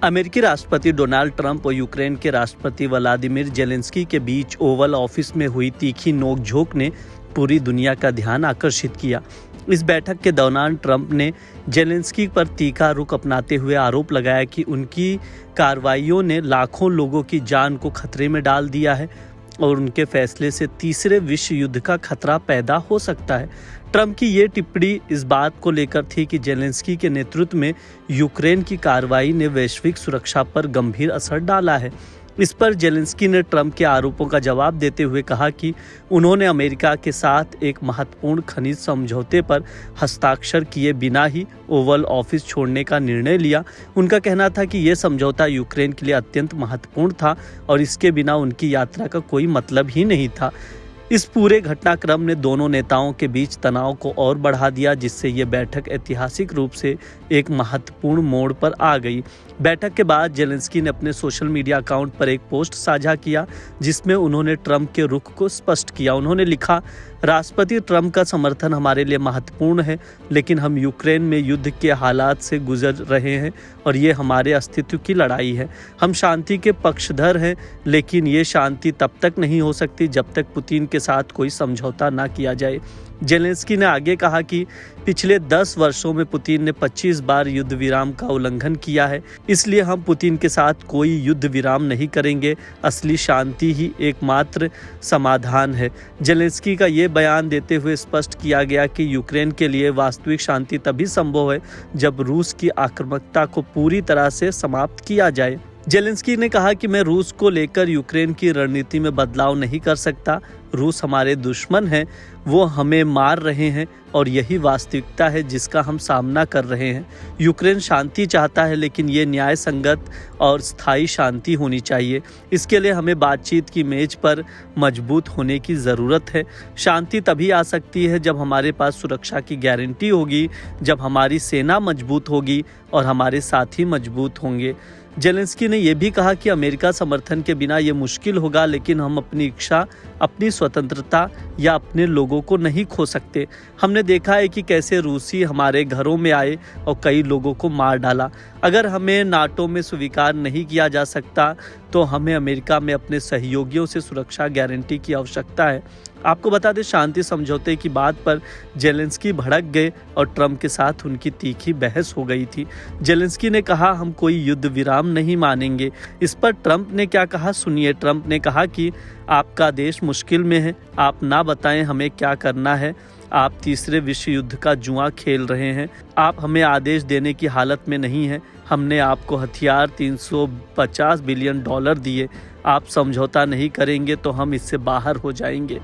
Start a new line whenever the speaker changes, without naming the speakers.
अमेरिकी राष्ट्रपति Donald Trump और यूक्रेन के राष्ट्रपति व्लादिमीर जेलेंस्की के बीच ओवल ऑफिस में हुई तीखी नोकझोंक ने पूरी दुनिया का ध्यान आकर्षित किया। इस बैठक के दौरान ट्रंप ने जेलेंस्की पर तीखा रुख अपनाते हुए आरोप लगाया कि उनकी कार्रवाइयों ने लाखों लोगों की जान को खतरे में डाल दिया है और उनके फैसले से तीसरे विश्व युद्ध का खतरा पैदा हो सकता है। ट्रंप की ये टिप्पणी इस बात को लेकर थी कि जेलेंस्की के नेतृत्व में यूक्रेन की कार्रवाई ने वैश्विक सुरक्षा पर गंभीर असर डाला है। इस पर जेलेंस्की ने ट्रंप के आरोपों का जवाब देते हुए कहा कि उन्होंने अमेरिका के साथ एक महत्वपूर्ण खनिज समझौते पर हस्ताक्षर किए बिना ही ओवल ऑफिस छोड़ने का निर्णय लिया। उनका कहना था कि यह समझौता यूक्रेन के लिए अत्यंत महत्वपूर्ण था और इसके बिना उनकी यात्रा का कोई मतलब ही नहीं था। इस पूरे घटनाक्रम ने दोनों नेताओं के बीच तनाव को और बढ़ा दिया, जिससे ये बैठक ऐतिहासिक रूप से एक महत्वपूर्ण मोड़ पर आ गई। बैठक के बाद जेलेंस्की ने अपने सोशल मीडिया अकाउंट पर एक पोस्ट साझा किया जिसमें उन्होंने ट्रंप के रुख को स्पष्ट किया। उन्होंने लिखा, राष्ट्रपति ट्रंप का समर्थन हमारे लिए महत्वपूर्ण है, लेकिन हम यूक्रेन में युद्ध के हालात से गुजर रहे हैं और ये हमारे अस्तित्व की लड़ाई है। हम शांति के पक्षधर हैं, लेकिन ये शांति तब तक नहीं हो सकती जब तक पुतिन के साथ कोई समझौता ना किया जाए। जेलेंस्की ने आगे कहा कि पिछले 10 वर्षों में पुतिन ने 25 बार युद्ध विराम का उल्लंघन किया है, इसलिए हम पुतिन के साथ कोई युद्ध विराम नहीं करेंगे। असली शांति ही एकमात्र समाधान है। जेलेंस्की का ये बयान देते हुए स्पष्ट किया गया कि यूक्रेन के लिए वास्तविक शांति तभी संभव है जब रूस की आक्रामकता को पूरी तरह से समाप्त किया जाए। जेलेंस्की ने कहा कि मैं रूस को लेकर यूक्रेन की रणनीति में बदलाव नहीं कर सकता। रूस हमारे दुश्मन हैं, वो हमें मार रहे हैं और यही वास्तविकता है जिसका हम सामना कर रहे हैं। यूक्रेन शांति चाहता है, लेकिन ये न्याय संगत और स्थायी शांति होनी चाहिए। इसके लिए हमें बातचीत की मेज पर मजबूत होने की ज़रूरत है। शांति तभी आ सकती है जब हमारे पास सुरक्षा की गारंटी होगी, जब हमारी सेना मजबूत होगी और हमारे साथी मजबूत होंगे। जेलेंस्की ने यह भी कहा कि अमेरिका समर्थन के बिना ये मुश्किल होगा, लेकिन हम अपनी इच्छा, अपनी स्वतंत्रता या अपने लोगों को नहीं खो सकते। हमने देखा है कि कैसे रूसी हमारे घरों में आए और कई लोगों को मार डाला। अगर हमें नाटो में स्वीकार नहीं किया जा सकता तो हमें अमेरिका में अपने सहयोगियों से सुरक्षा गारंटी की आवश्यकता है। आपको बता दें, शांति समझौते की बात पर जेलेंस्की भड़क गए और ट्रंप के साथ उनकी तीखी बहस हो गई थी। जेलेंस्की ने कहा, हम कोई युद्ध विराम नहीं मानेंगे। इस पर ट्रंप ने क्या कहा, सुनिए। ट्रंप ने कहा कि आपका देश मुश्किल में है, आप ना बताएं हमें क्या करना है। आप तीसरे विश्व युद्ध का जुआ खेल रहे हैं। आप हमें आदेश देने की हालत में नहीं हैं। हमने आपको हथियार $350 बिलियन दिए। आप समझौता नहीं करेंगे तो हम इससे बाहर हो जाएंगे।